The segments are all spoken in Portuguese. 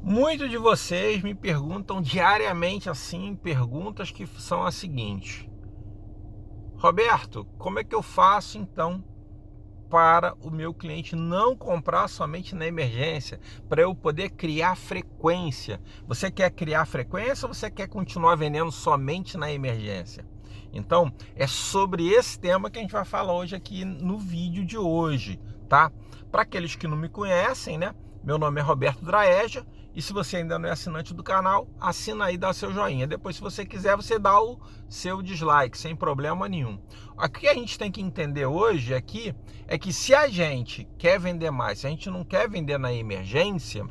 Muitos de vocês me perguntam diariamente assim, perguntas que são as seguintes: Roberto, como é que eu faço então para o meu cliente não comprar somente na emergência, para eu poder criar frequência? Você quer criar frequência ou você quer continuar vendendo somente na emergência? Então, é sobre esse tema que a gente vai falar hoje aqui no vídeo de hoje, tá? Para aqueles que não me conhecem, né? Meu nome é Roberto Draeja e se você ainda não é assinante do canal, assina aí, dá seu joinha. Depois, se você quiser, você dá o seu dislike, sem problema nenhum. O que a gente tem que entender hoje aqui é que se a gente quer vender mais, se a gente não quer vender na emergência,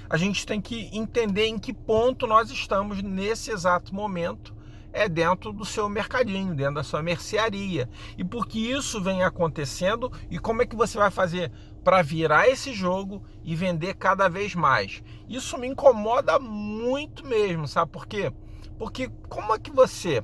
a gente tem que entender em que ponto nós estamos nesse exato momento, dentro do seu mercadinho, dentro da sua mercearia. E por que isso vem acontecendo e como é que você vai fazer para virar esse jogo e vender cada vez mais. Isso me incomoda muito mesmo, sabe por quê? Porque como é que você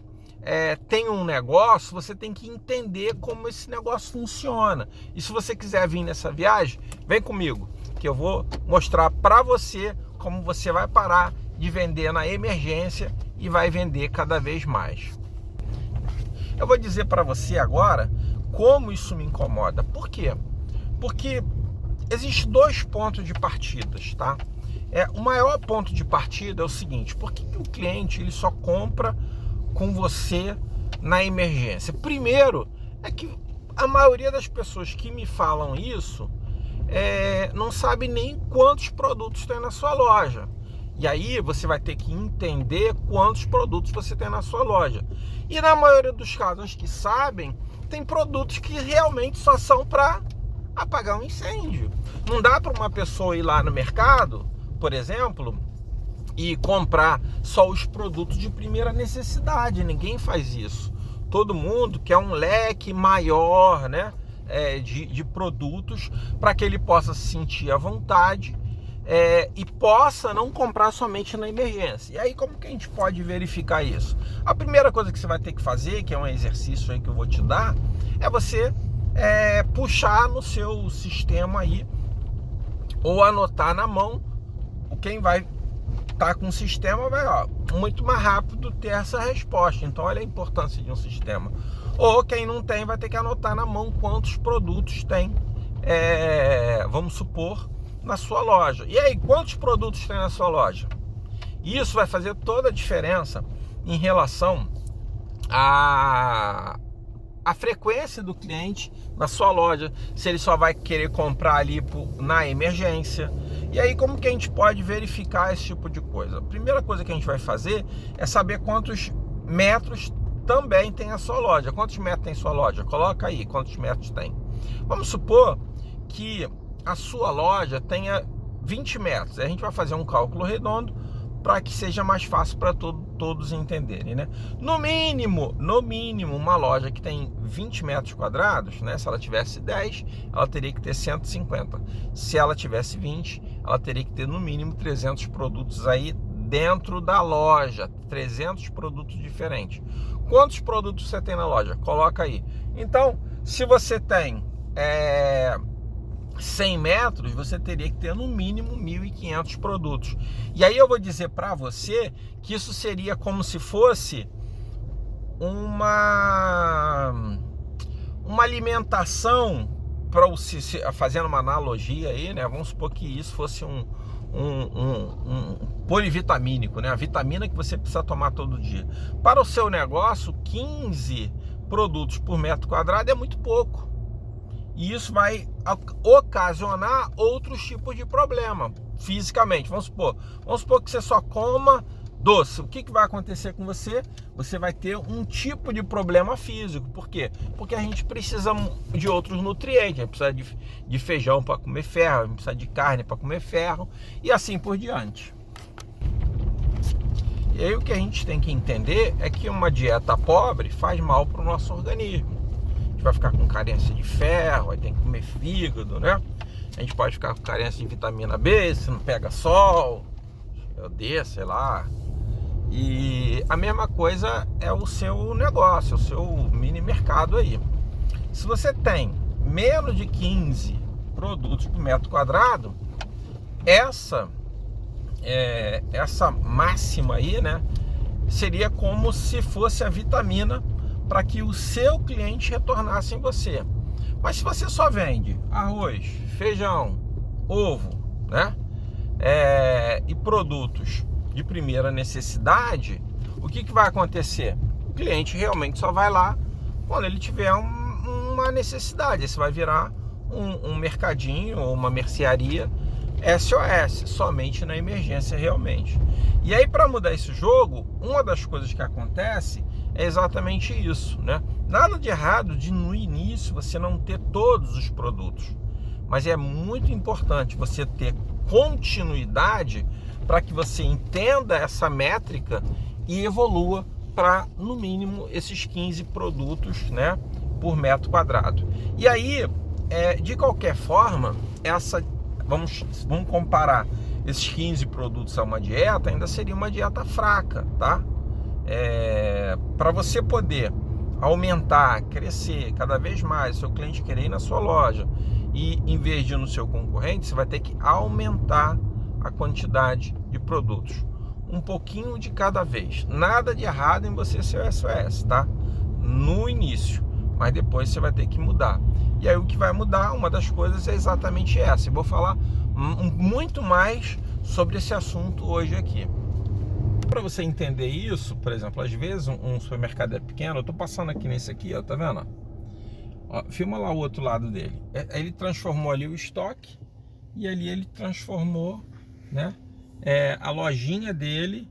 tem um negócio, você tem que entender como esse negócio funciona. E se você quiser vir nessa viagem, vem comigo, que eu vou mostrar para você como você vai parar de vender na emergência e vai vender cada vez mais. Eu vou dizer para você agora como isso me incomoda. Por quê? Porque existem dois pontos de partida, tá? O maior ponto de partida é o seguinte: por que o cliente ele só compra com você na emergência? Primeiro, é que a maioria das pessoas que me falam isso não sabe nem quantos produtos tem na sua loja. E aí você vai ter que entender quantos produtos você tem na sua loja. E na maioria dos casos, os que sabem, tem produtos que realmente só são para apagar um incêndio. Não dá para uma pessoa ir lá no mercado, por exemplo, e comprar só os produtos de primeira necessidade. Ninguém faz isso. Todo mundo quer um leque maior, né, de produtos para que ele possa se sentir à vontade e possa não comprar somente na emergência. E aí como que a gente pode verificar isso? A primeira coisa que você vai ter que fazer, que é um exercício aí que eu vou te dar, é você puxar no seu sistema aí ou anotar na mão. Quem vai estar com o sistema vai muito mais rápido ter essa resposta. Então olha a importância de um sistema. Ou quem não tem vai ter que anotar na mão quantos produtos tem, vamos supor, na sua loja. E aí, quantos produtos tem na sua loja? Isso vai fazer toda a diferença em relação a frequência do cliente na sua loja, se ele só vai querer comprar ali na emergência. E aí como que a gente pode verificar esse tipo de coisa? A primeira coisa que a gente vai fazer é saber quantos metros também tem a sua loja. Quantos metros tem a sua loja? Coloca aí quantos metros tem. Vamos supor que a sua loja tenha 20 metros. A gente vai fazer um cálculo redondo para que seja mais fácil para todos entenderem, né? No mínimo, uma loja que tem 20 metros quadrados, né? Se ela tivesse 10, ela teria que ter 150. Se ela tivesse 20, ela teria que ter no mínimo 300 produtos aí dentro da loja, 300 produtos diferentes. Quantos produtos você tem na loja? Coloca aí. Então, se você tem 100 metros, você teria que ter no mínimo 1.500 produtos. E aí eu vou dizer para você que isso seria como se fosse uma alimentação, fazendo uma analogia aí, né? Vamos supor que isso fosse um polivitamínico, né? A vitamina que você precisa tomar todo dia. Para o seu negócio, 15 produtos por metro quadrado é muito pouco. E isso vai ocasionar outros tipos de problema fisicamente. Vamos supor que você só coma doce. O que vai acontecer com você? Você vai ter um tipo de problema físico. Por quê? Porque a gente precisa de outros nutrientes. A gente precisa de feijão para comer ferro, a gente precisa de carne para comer ferro e assim por diante. E aí o que a gente tem que entender é que uma dieta pobre faz mal para o nosso organismo. A gente vai ficar com carência de ferro, vai ter que comer fígado, né? A gente pode ficar com carência de vitamina B, se não pega sol, D, sei lá. E a mesma coisa é o seu negócio, o seu mini mercado aí. Se você tem menos de 15 produtos por metro quadrado, essa essa máxima aí, né, seria como se fosse a vitamina para que o seu cliente retornasse em você. Mas se você só vende arroz, feijão, ovo, né, e produtos de primeira necessidade, o que vai acontecer? O cliente realmente só vai lá quando ele tiver uma necessidade. Esse vai virar um mercadinho ou uma mercearia SOS, somente na emergência realmente. E aí, para mudar esse jogo, uma das coisas que acontece é exatamente isso, né? Nada de errado de no início você não ter todos os produtos, mas é muito importante você ter continuidade para que você entenda essa métrica e evolua para, no mínimo, esses 15 produtos, né, por metro quadrado. E aí, de qualquer forma, vamos comparar esses 15 produtos a uma dieta, ainda seria uma dieta fraca, tá? Para você poder aumentar, crescer cada vez mais, seu cliente querer ir na sua loja e em vez de ir no seu concorrente, você vai ter que aumentar a quantidade de produtos, um pouquinho de cada vez. Nada de errado em você ser o SOS, tá? No início, mas depois você vai ter que mudar. E aí o que vai mudar, uma das coisas é exatamente essa. Eu vou falar muito mais sobre esse assunto hoje aqui. Para você entender isso, por exemplo, às vezes um supermercado é pequeno, eu tô passando aqui nesse aqui, ó, tá vendo? Ó, filma lá o outro lado dele. Ele transformou ali o estoque e ali ele transformou, né, a lojinha dele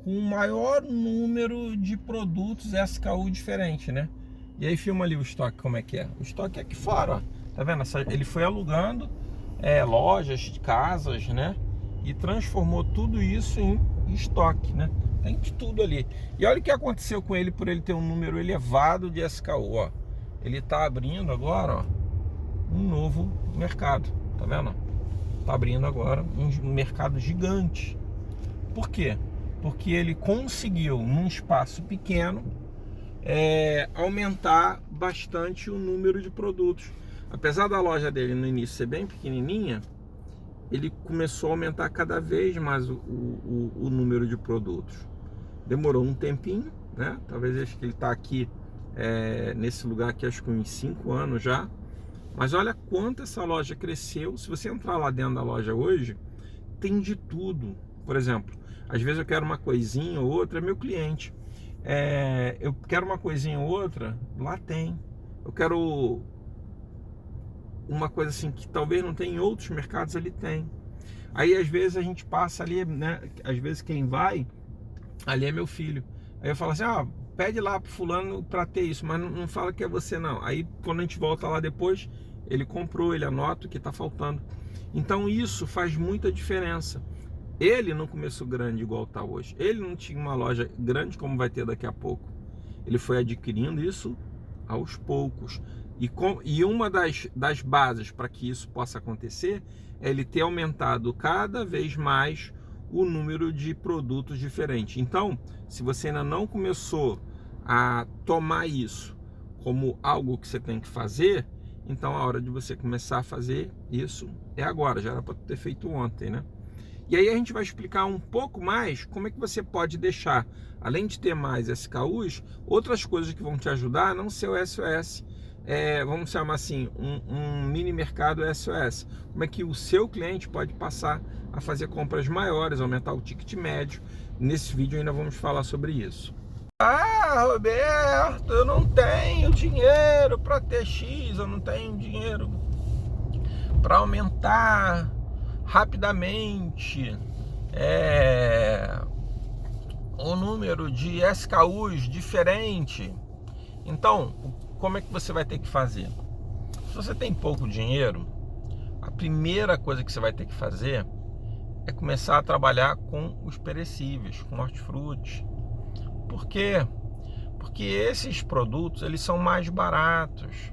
com o maior número de produtos SKU diferente, né? E aí filma ali o estoque, como é que é. O estoque é aqui fora, ó. Tá vendo? Ele foi alugando lojas, casas, né? E transformou tudo isso em estoque, né? Tem de tudo ali. E olha o que aconteceu com ele por ele ter um número elevado de SKU, ó. Ele tá abrindo agora, ó, um novo mercado, tá vendo? Tá abrindo agora um mercado gigante. Por quê? Porque ele conseguiu, num espaço pequeno, aumentar bastante o número de produtos. Apesar da loja dele no início ser bem pequenininha, ele começou a aumentar cada vez mais o número de produtos. Demorou um tempinho, né? Talvez acho que ele está aqui nesse lugar aqui, acho que uns 5 anos já. Mas olha quanto essa loja cresceu. Se você entrar lá dentro da loja hoje, tem de tudo. Por exemplo, às vezes eu quero uma coisinha ou outra, é meu cliente. Eu quero uma coisinha ou outra, lá tem. Eu quero uma coisa assim que talvez não tenha em outros mercados, ele tem. Aí às vezes a gente passa ali, né? Às vezes quem vai ali é meu filho. Aí eu falo assim, pede lá pro fulano para ter isso, mas não fala que é você não. Aí quando a gente volta lá depois, ele comprou, ele anota o que tá faltando. Então isso faz muita diferença. Ele não começou grande igual tá hoje. Ele não tinha uma loja grande como vai ter daqui a pouco. Ele foi adquirindo isso aos poucos. E uma das bases para que isso possa acontecer é ele ter aumentado cada vez mais o número de produtos diferentes. Então, se você ainda não começou a tomar isso como algo que você tem que fazer, então a hora de você começar a fazer isso é agora. Já era para ter feito ontem, né? E aí a gente vai explicar um pouco mais como é que você pode deixar, além de ter mais SKUs, outras coisas que vão te ajudar a não ser o SOS. Vamos chamar assim, um mini mercado SOS. Como é que o seu cliente pode passar a fazer compras maiores, aumentar o ticket médio. Nesse vídeo ainda vamos falar sobre isso. Roberto, eu não tenho dinheiro para ter X, eu não tenho dinheiro para aumentar rapidamente o número de SKUs diferente. Então, como é que você vai ter que fazer? Se você tem pouco dinheiro, a primeira coisa que você vai ter que fazer é começar a trabalhar com os perecíveis, com hortifruti. Por quê? Porque esses produtos, eles são mais baratos.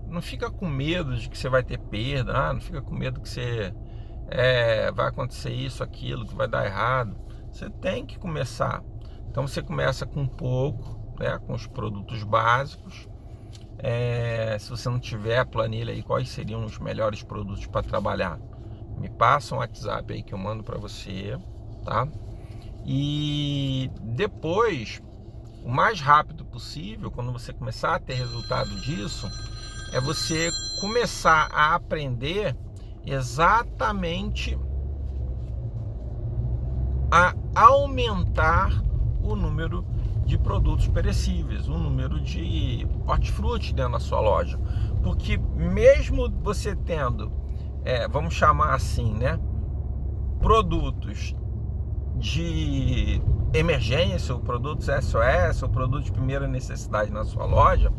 Não fica com medo de que você vai ter perda, não fica com medo que você vai acontecer isso, aquilo, que vai dar errado. Você tem que começar. Então você começa com pouco, né, com os produtos básicos. Se você não tiver a planilha aí, quais seriam os melhores produtos para trabalhar? me passa um WhatsApp aí que eu mando para você, tá? E depois, o mais rápido possível, quando você começar a ter resultado disso, é você começar a aprender exatamente a aumentar o número de produtos perecíveis, o número de hortifruti dentro da sua loja. Porque mesmo você tendo, vamos chamar assim, né, produtos de emergência, ou produtos SOS, ou produtos de primeira necessidade na sua loja,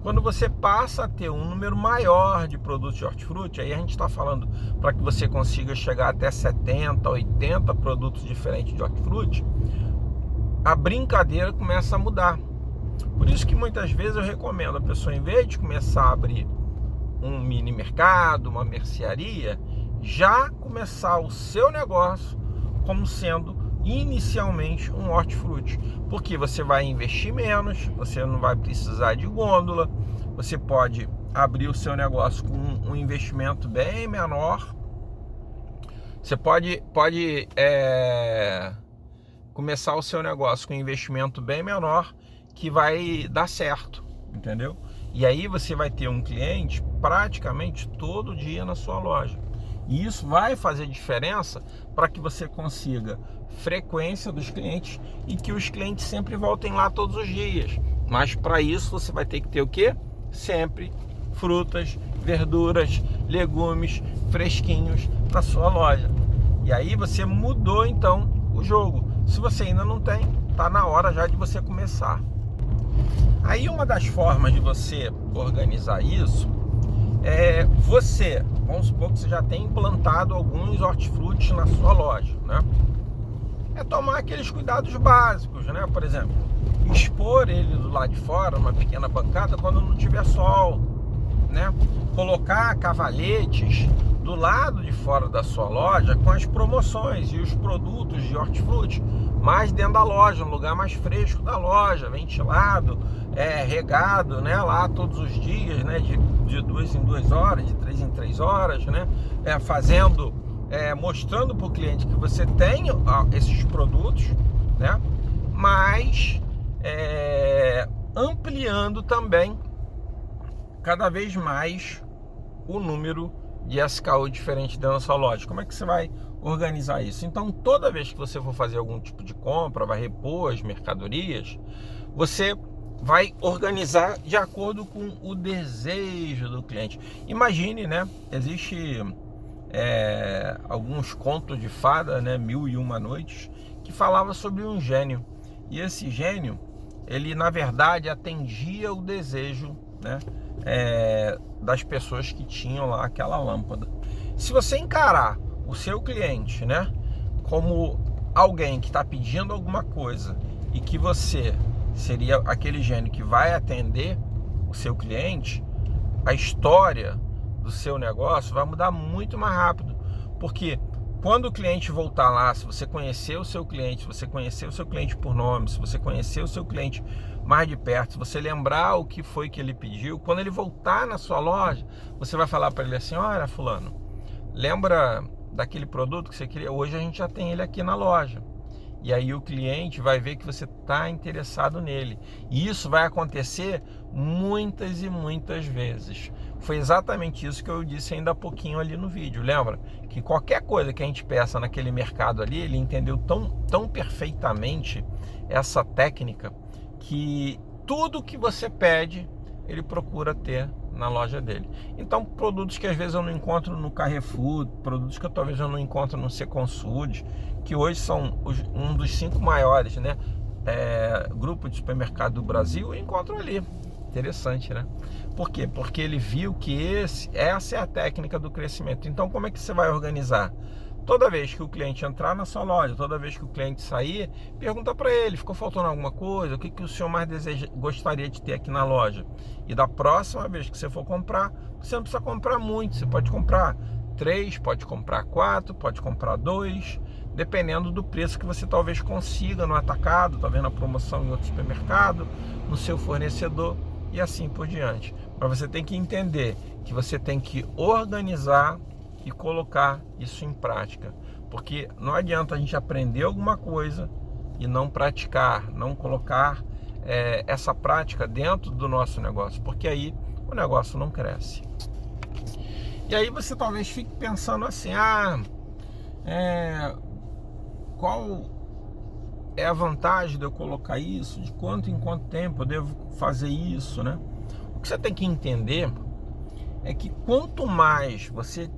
quando você passa a ter um número maior de produtos de hortifruti, aí a gente está falando para que você consiga chegar até 70, 80 produtos diferentes de hortifruti, a brincadeira começa a mudar. Por isso que muitas vezes eu recomendo a pessoa, em vez de começar a abrir um mini mercado, uma mercearia, já começar o seu negócio como sendo inicialmente um hortifruti, porque você vai investir menos, você não vai precisar de gôndola, você pode abrir o seu negócio com um investimento bem menor, você pode começar o seu negócio com um investimento bem menor que vai dar certo, entendeu? E aí você vai ter um cliente praticamente todo dia na sua loja. E isso vai fazer diferença para que você consiga frequência dos clientes e que os clientes sempre voltem lá todos os dias. Mas para isso você vai ter que ter o quê? Sempre frutas, verduras, legumes fresquinhos na sua loja. E aí você mudou então o jogo. Se você ainda não tem, tá na hora já de você começar. Aí uma das formas de você organizar isso é você, vamos supor que você já tem implantado alguns hortifrutis na sua loja, né? É tomar aqueles cuidados básicos, né? Por exemplo, expor ele do lado de fora, uma pequena bancada, quando não tiver sol, né? Colocar cavalhetes do lado de fora da sua loja com as promoções e os produtos de hortifruti mais dentro da loja, um lugar mais fresco da loja, ventilado, regado, né, lá todos os dias, né, de 2 em 2 horas, de 3 em 3 horas, né, mostrando para o cliente que você tem esses produtos, né, mas ampliando também cada vez mais o número de SKU diferente dentro da sua loja. Como é que você vai organizar isso? Então, toda vez que você for fazer algum tipo de compra, vai repor as mercadorias, você vai organizar de acordo com o desejo do cliente. Imagine, né? Existe alguns contos de fada, né? 1001 Noites, que falava sobre um gênio. E esse gênio, ele na verdade atendia o desejo, né, das pessoas que tinham lá aquela lâmpada. Se você encarar o seu cliente, né, como alguém que está pedindo alguma coisa e que você seria aquele gênio que vai atender o seu cliente, a história do seu negócio vai mudar muito mais rápido, porque quando o cliente voltar lá, se você conhecer o seu cliente, se você conhecer o seu cliente por nome, se você conhecer o seu cliente mais de perto, se você lembrar o que foi que ele pediu, quando ele voltar na sua loja, você vai falar para ele assim: olha, fulano, lembra daquele produto que você queria? Hoje a gente já tem ele aqui na loja. E aí o cliente vai ver que você está interessado nele. E isso vai acontecer muitas e muitas vezes. Foi exatamente isso que eu disse ainda há pouquinho ali no vídeo. Lembra? Que qualquer coisa que a gente peça naquele mercado ali, ele entendeu tão perfeitamente essa técnica que tudo que você pede, ele procura ter na loja dele. Então, produtos que às vezes eu não encontro no Carrefour, produtos que talvez eu não encontro no Seconsud, que hoje são um dos 5 maiores, né, grupo de supermercado do Brasil, eu encontro ali. Interessante, né? Por quê? Porque ele viu que essa é a técnica do crescimento. Então, como é que você vai organizar? Toda vez que o cliente entrar na sua loja, toda vez que o cliente sair, pergunta para ele: ficou faltando alguma coisa? O que o senhor mais gostaria de ter aqui na loja? E da próxima vez que você for comprar, você não precisa comprar muito. Você pode comprar 3, pode comprar 4, pode comprar 2, dependendo do preço que você talvez consiga no atacado, talvez na promoção em outro supermercado, no seu fornecedor e assim por diante. Mas você tem que entender que você tem que organizar e colocar isso em prática. Porque não adianta a gente aprender alguma coisa e não praticar, não colocar essa prática dentro do nosso negócio, porque aí o negócio não cresce. E aí você talvez fique pensando assim, qual é a vantagem de eu colocar isso, de quanto em quanto tempo eu devo fazer isso, né? O que você tem que entender é que quanto mais você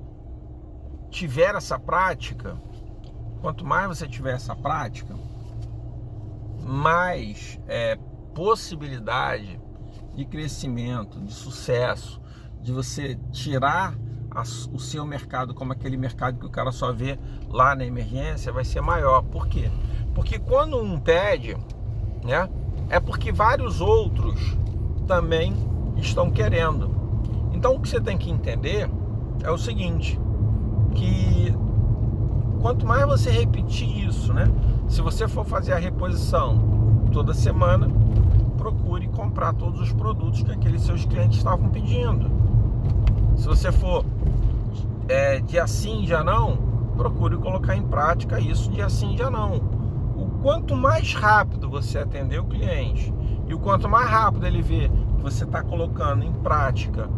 tiver essa prática, mais possibilidade de crescimento, de sucesso, de você tirar o seu mercado como aquele mercado que o cara só vê lá na emergência, vai ser maior. Por quê? Porque quando um pede, né, é porque vários outros também estão querendo. Então o que você tem que entender é o seguinte, que quanto mais você repetir isso, né, se você for fazer a reposição toda semana, procure comprar todos os produtos que aqueles seus clientes estavam pedindo. Se você for dia sim, dia não, procure colocar em prática isso dia sim, dia não. O quanto mais rápido você atender o cliente e o quanto mais rápido ele vê que você está colocando em prática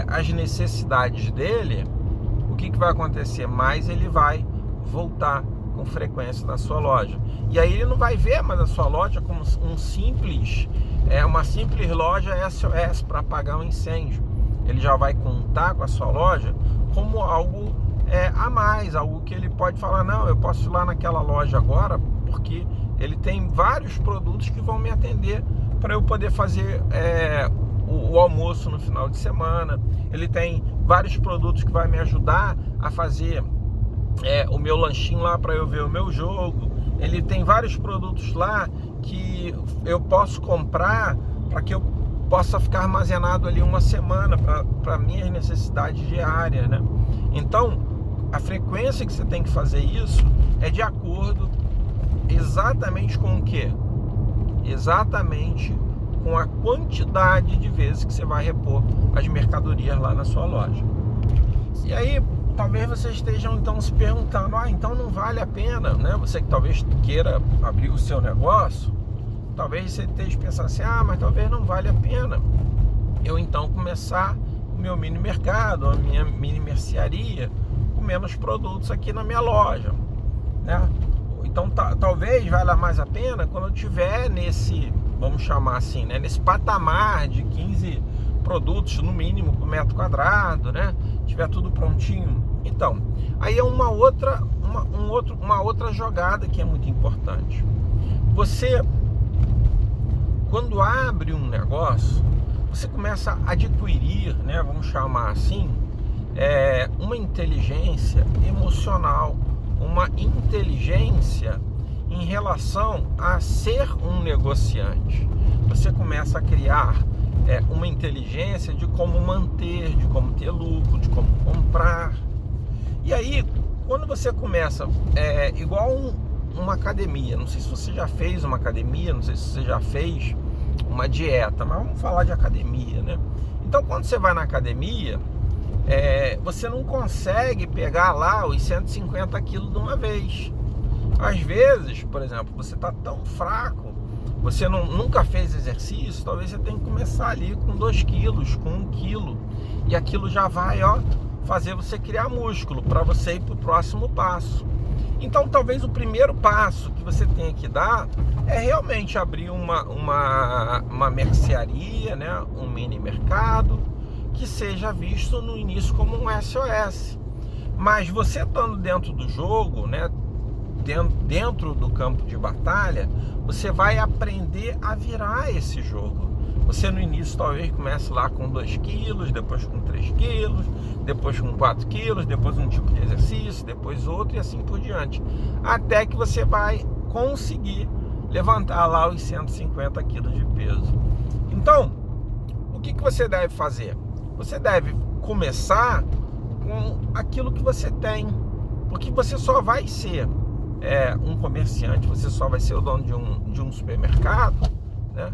as necessidades dele, o que vai acontecer? Mais ele vai voltar com frequência na sua loja. E aí ele não vai ver mais a sua loja como uma simples loja SOS para apagar um incêndio. Ele já vai contar com a sua loja como algo a mais, algo que ele pode falar, não, eu posso ir lá naquela loja agora, porque ele tem vários produtos que vão me atender para eu poder fazer o almoço no final de semana. Ele tem vários produtos que vai me ajudar a fazer o meu lanchinho lá para eu ver o meu jogo. Ele tem vários produtos lá que eu posso comprar para que eu possa ficar armazenado ali uma semana para minhas necessidades diárias, né? Então, a frequência que você tem que fazer isso é de acordo exatamente com o quê? Exatamente com a quantidade de vezes que você vai repor as mercadorias lá na sua loja. E aí, talvez vocês estejam então se perguntando, então não vale a pena, né? Você que talvez queira abrir o seu negócio, talvez você esteja pensando assim, mas talvez não vale a pena eu então começar o meu mini mercado, a minha mini mercearia, com menos produtos aqui na minha loja, né? Então talvez valha mais a pena quando eu tiver nesse, vamos chamar assim, né, nesse patamar de 15 produtos no mínimo por metro quadrado, né? Tiver tudo prontinho. Então, aí é uma outra jogada que é muito importante. Você, quando abre um negócio, você começa a adquirir, né, vamos chamar assim, uma inteligência emocional, uma inteligência em relação a ser um negociante. Você começa a criar uma inteligência de como manter, de como ter lucro, de como comprar. E aí, quando você começa, igual uma academia, não sei se você já fez uma academia, não sei se você já fez uma dieta, mas vamos falar de academia, né? Então, quando você vai na academia, você não consegue pegar lá os 150 quilos de uma vez. Às vezes, por exemplo, você está tão fraco, você nunca fez exercício, talvez você tenha que começar ali com 2 quilos, com 1 quilo, e aquilo já vai fazer você criar músculo para você ir para o próximo passo. Então talvez o primeiro passo que você tenha que dar é realmente abrir uma mercearia, né? Um mini mercado, que seja visto no início como um SOS. Mas você estando dentro do jogo, né? Dentro do campo de batalha, você vai aprender a virar esse jogo. Você no início talvez comece lá com 2 quilos, depois com 3 quilos, depois com 4 quilos, depois um tipo de exercício, depois outro e assim por diante. Até que você vai conseguir levantar lá os 150 quilos de peso. Então, o que você deve fazer? Você deve começar com aquilo que você tem. Porque você só vai ser um comerciante, você só vai ser o dono de um supermercado, né?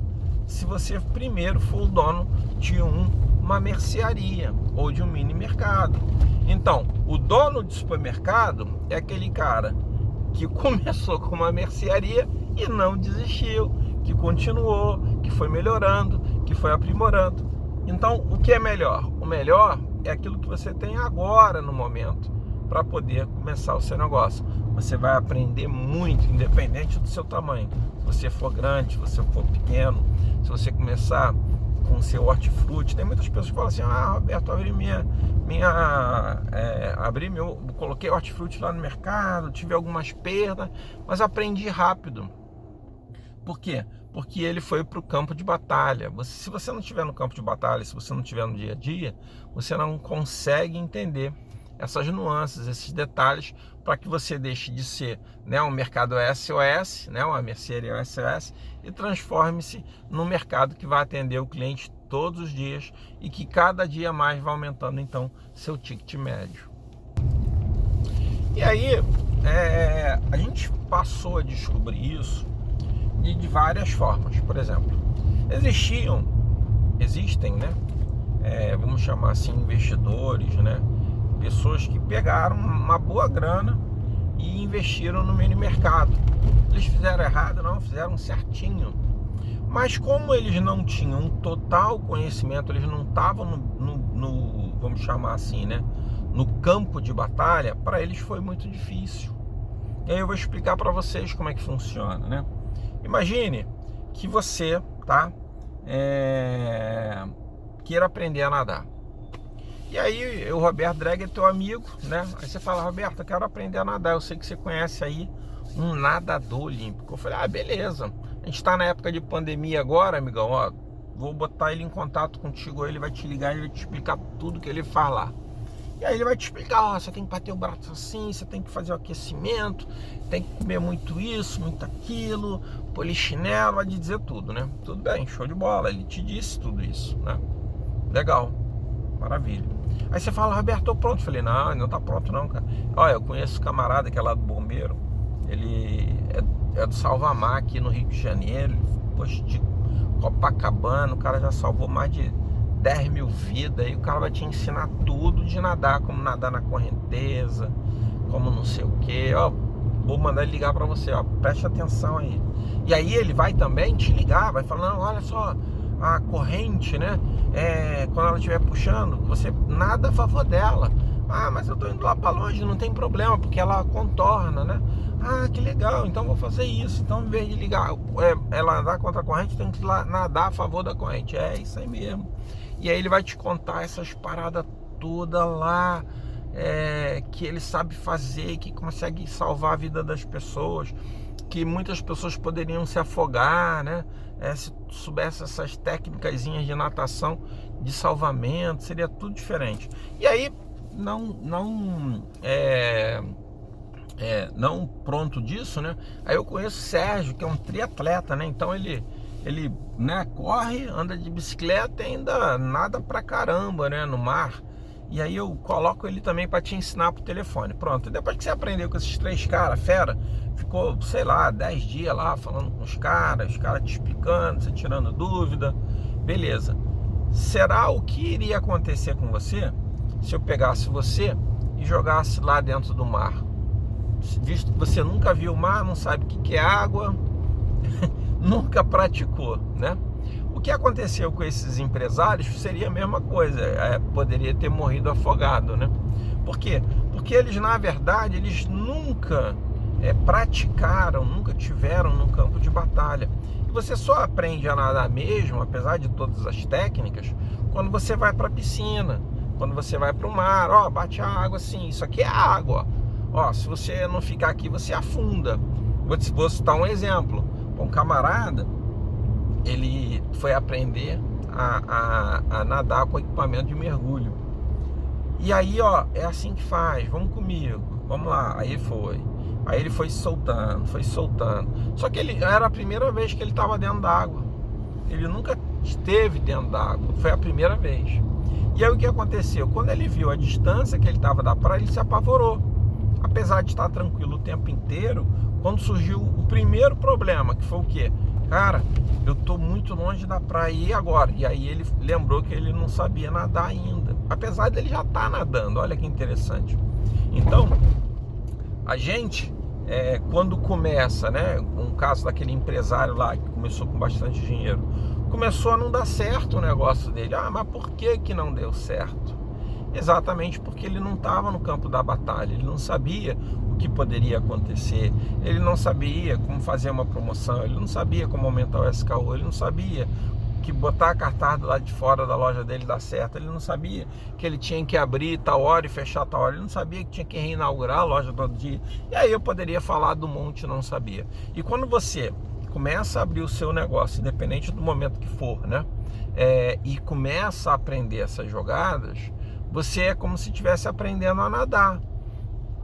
Se você primeiro for o dono de uma mercearia ou de um mini mercado. Então, o dono de supermercado é aquele cara que começou com uma mercearia e não desistiu, que continuou, que foi melhorando, que foi aprimorando. Então, o que é melhor? O melhor é aquilo que você tem agora no momento para poder começar o seu negócio. Você vai aprender muito, independente do seu tamanho. Se você for grande, se você for pequeno, se você começar com o seu hortifruti. Tem muitas pessoas que falam assim: ah, Roberto, coloquei hortifruti lá no mercado, tive algumas perdas, mas aprendi rápido. Por quê? Porque ele foi para o campo de batalha. Se você não estiver no campo de batalha, se você não estiver no dia a dia, você não consegue entender essas nuances, esses detalhes, para que você deixe de ser, né, um mercado SOS, né, uma mercearia SOS, e transforme-se num mercado que vai atender o cliente todos os dias e que cada dia mais vai aumentando, então, seu ticket médio. E aí, a gente passou a descobrir isso de várias formas. Por exemplo, existem, né, vamos chamar assim, investidores, né, pessoas que pegaram uma boa grana e investiram no mini mercado. Eles fizeram errado? Não, fizeram certinho. Mas como eles não tinham total conhecimento, eles não estavam no vamos chamar assim, né, no campo de batalha, para eles foi muito difícil. E aí eu vou explicar para vocês como é que funciona, né? Imagine que você, tá, queira aprender a nadar. E aí o Roberto Dreg é teu amigo, né? Aí você fala: Roberto, eu quero aprender a nadar, eu sei que você conhece aí um nadador olímpico. Eu falei: ah, beleza, a gente tá na época de pandemia agora, amigão, ó, vou botar ele em contato contigo, ele vai te ligar, ele vai te explicar tudo que ele fala. E aí ele vai te explicar: ó, você tem que bater o braço assim, você tem que fazer o aquecimento, tem que comer muito isso, muito aquilo, polichinelo, vai te dizer tudo, né? Tudo bem, show de bola, ele te disse tudo isso, né? Legal, maravilha. Aí você fala: Roberto, tô pronto. Eu falei: não, não tá pronto não, cara. Olha, eu conheço um camarada que é lá do bombeiro, ele é do Salvamar aqui no Rio de Janeiro, poxa, de Copacabana, o cara já salvou mais de 10 mil vidas, aí o cara vai te ensinar tudo de nadar, como nadar na correnteza, como não sei o que, ó, vou mandar ele ligar pra você, ó, preste atenção aí. E aí ele vai também te ligar, vai falar: não, olha só, a corrente, né, quando ela estiver puxando, você nada a favor dela. Ah, mas eu tô indo lá pra longe, não tem problema, porque ela contorna, né? Ah, que legal, então vou fazer isso. Então, em vez de ligar, ela nadar contra a corrente, tem que nadar a favor da corrente. É isso aí mesmo. E aí ele vai te contar essas paradas todas lá, que ele sabe fazer, que consegue salvar a vida das pessoas, que muitas pessoas poderiam se afogar, né? Se soubesse essas técnicazinhas de natação, de salvamento, seria tudo diferente. E aí, não pronto disso, né? Aí eu conheço o Sérgio, que é um triatleta, né? Então ele né, corre, anda de bicicleta e ainda nada pra caramba, né, no mar. E aí eu coloco ele também para te ensinar pro telefone. Pronto, depois que você aprendeu com esses 3 caras, fera, ficou, sei lá, 10 dias lá falando com os caras te explicando, você tirando dúvida, beleza. Será o que iria acontecer com você se eu pegasse você e jogasse lá dentro do mar? Visto que você nunca viu o mar, não sabe o que é água, nunca praticou, né? O que aconteceu com esses empresários seria a mesma coisa, poderia ter morrido afogado, né? Por quê? Porque eles, na verdade, eles nunca praticaram, nunca tiveram no campo de batalha. E você só aprende a nadar mesmo, apesar de todas as técnicas, quando você vai para a piscina, quando você vai para o mar. Ó, bate a água assim, isso aqui é água, ó, se você não ficar aqui, você afunda. Vou citar um exemplo. Um camarada, ele foi aprender a nadar com equipamento de mergulho. E aí, ó, é assim que faz, vamos comigo, vamos lá. Aí ele foi soltando. Só que era a primeira vez que ele estava dentro d'água. Ele nunca esteve dentro d'água, foi a primeira vez. E aí o que aconteceu? Quando ele viu a distância que ele estava da praia, ele se apavorou. Apesar de estar tranquilo o tempo inteiro, quando surgiu o primeiro problema, que foi o quê? Cara, eu tô muito longe da praia, e agora? E aí ele lembrou que ele não sabia nadar ainda. apesar dele já estar nadando. Olha que interessante. Então, a gente, quando começa, né, um caso daquele empresário lá que começou com bastante dinheiro, começou a não dar certo o negócio dele. Mas por que que não deu certo? Exatamente porque ele não estava no campo da batalha, ele não sabia o que poderia acontecer, ele não sabia como fazer uma promoção, ele não sabia como aumentar o SKU, ele não sabia que botar a cartaz do lado de fora da loja dele dá certo, ele não sabia que ele tinha que abrir tal hora e fechar tal hora, ele não sabia que tinha que reinaugurar a loja todo dia. E aí eu poderia falar do monte, não sabia. E quando você começa a abrir o seu negócio, independente do momento que for, né, e começa a aprender essas jogadas, você é como se estivesse aprendendo a nadar,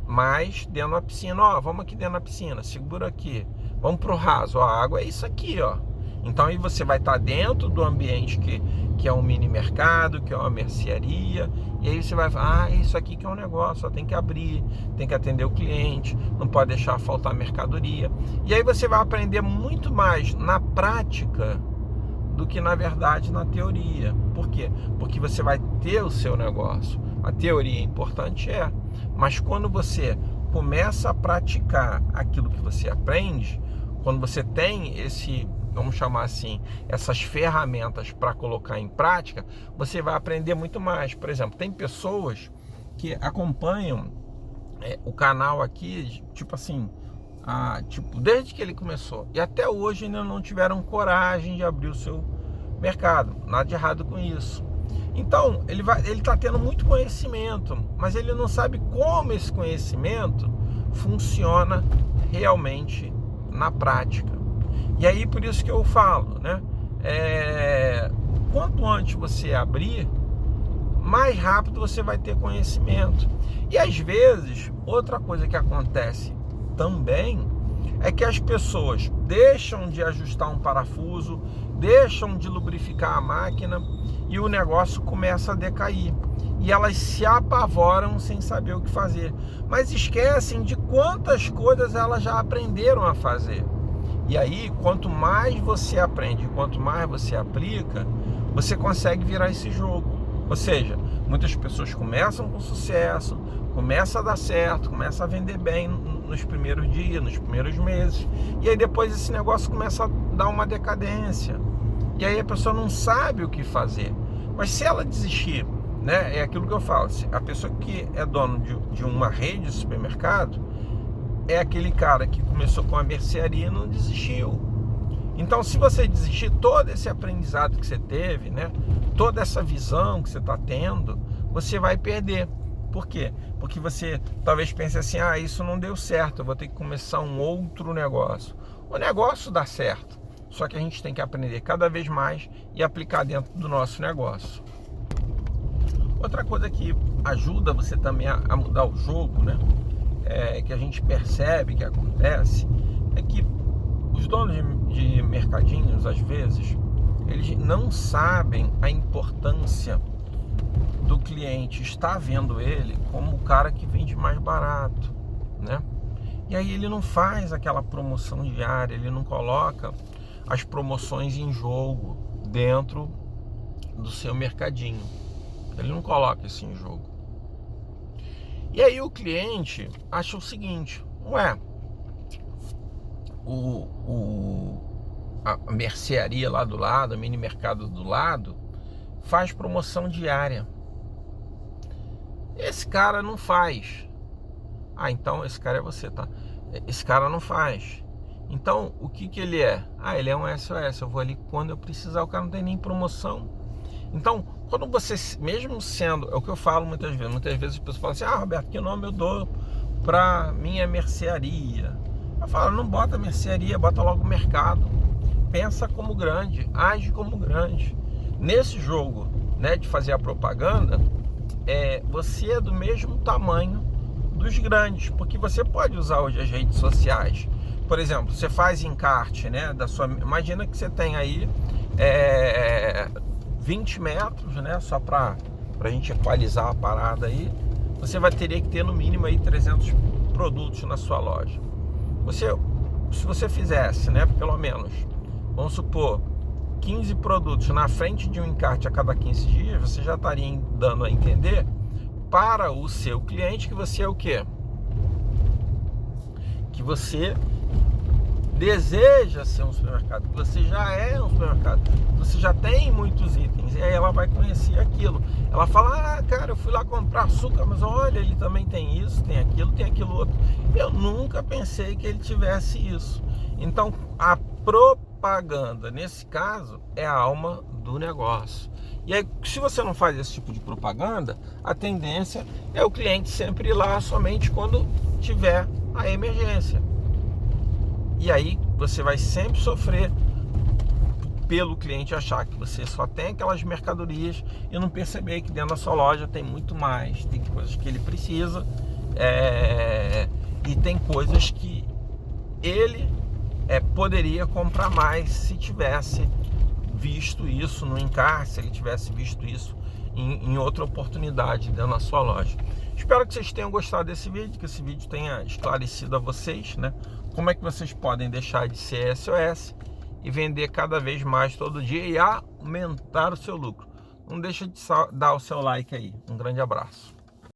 mas dentro da piscina. Vamos aqui dentro da piscina, segura aqui, vamos pro raso, a água é isso aqui, ó. Então aí você vai estar dentro do ambiente que é um mini mercado, que é uma mercearia, e aí você vai falar, isso aqui que é um negócio, ó, tem que abrir, tem que atender o cliente, não pode deixar faltar mercadoria. E aí você vai aprender muito mais na prática do que na verdade na teoria. Por quê? Porque você vai ter o seu negócio. A teoria é importante, mas quando você começa a praticar aquilo que você aprende, quando você tem vamos chamar assim, essas ferramentas para colocar em prática, você vai aprender muito mais. Por exemplo, tem pessoas que acompanham o canal aqui, tipo assim, desde que ele começou, e até hoje ainda não tiveram coragem de abrir o seu mercado. Nada de errado com isso. Então, ele está tendo muito conhecimento, mas ele não sabe como esse conhecimento funciona realmente na prática. E aí, por isso que eu falo, né? Quanto antes você abrir, mais rápido você vai ter conhecimento. E às vezes, outra coisa que acontece também é que as pessoas deixam de ajustar um parafuso, deixam de lubrificar a máquina e o negócio começa a decair. E elas se apavoram sem saber o que fazer, mas esquecem de quantas coisas elas já aprenderam a fazer. E aí, quanto mais você aprende, quanto mais você aplica, você consegue virar esse jogo. Ou seja, muitas pessoas começam com sucesso, começa a dar certo, começa a vender bem nos primeiros dias, nos primeiros meses, e aí depois esse negócio começa a dar uma decadência, e aí a pessoa não sabe o que fazer. Mas se ela desistir, né, é aquilo que eu falo, a pessoa que é dono de uma rede de supermercado é aquele cara que começou com a mercearia e não desistiu. Então, se você desistir, todo esse aprendizado que você teve, né, toda essa visão que você está tendo, você vai perder. Por quê? Porque você talvez pense assim, isso não deu certo, eu vou ter que começar um outro negócio. O negócio dá certo, só que a gente tem que aprender cada vez mais e aplicar dentro do nosso negócio. Outra coisa que ajuda você também a mudar o jogo, né, que a gente percebe que acontece, é que os donos de mercadinhos, às vezes, eles não sabem a importância do cliente estar vendo ele como o cara que vende mais barato, né? E aí ele não faz aquela promoção diária, ele não coloca as promoções em jogo dentro do seu mercadinho. Ele não coloca isso em jogo. E aí o cliente acha o seguinte, a mercearia lá do lado, o mini mercado do lado, faz promoção diária. Esse cara não faz. Então esse cara é você, tá? Esse cara não faz. Então o que ele é? Ele é um SOS, eu vou ali quando eu precisar, o cara não tem nem promoção. Então, quando você, mesmo sendo, é o que eu falo muitas vezes as pessoas falam assim, Roberto, que nome eu dou pra minha mercearia? Eu falo, não bota mercearia, bota logo mercado. Pensa como grande, age como grande. Nesse jogo, né, de fazer a propaganda, você é do mesmo tamanho dos grandes, porque você pode usar hoje as redes sociais. Por exemplo, você faz encarte, né, imagina que você tem aí 20 metros, né, só para a gente equalizar a parada aí, você teria que ter no mínimo aí 300 produtos na sua loja. Se você fizesse, né, pelo menos, vamos supor, 15 produtos na frente de um encarte a cada 15 dias, você já estaria dando a entender para o seu cliente que você é o quê? Que você deseja ser um supermercado, que você já é um supermercado, você já tem muitos itens, e aí ela vai conhecer aquilo. Ela fala, cara, eu fui lá comprar açúcar, mas olha, ele também tem isso, tem aquilo outro. Eu nunca pensei que ele tivesse isso. Então, a propaganda, nesse caso, é a alma do negócio. E aí, se você não faz esse tipo de propaganda, a tendência é o cliente sempre ir lá somente quando tiver a emergência. E aí você vai sempre sofrer pelo cliente achar que você só tem aquelas mercadorias e não perceber que dentro da sua loja tem muito mais, tem coisas que ele precisa, e tem coisas que ele poderia comprar mais se tivesse visto isso no encarte, se ele tivesse visto isso em outra oportunidade dentro da sua loja. Espero que vocês tenham gostado desse vídeo, que esse vídeo tenha esclarecido a vocês, né? Como é que vocês podem deixar de ser SOS e vender cada vez mais todo dia e aumentar o seu lucro. Não deixa de dar o seu like aí. Um grande abraço.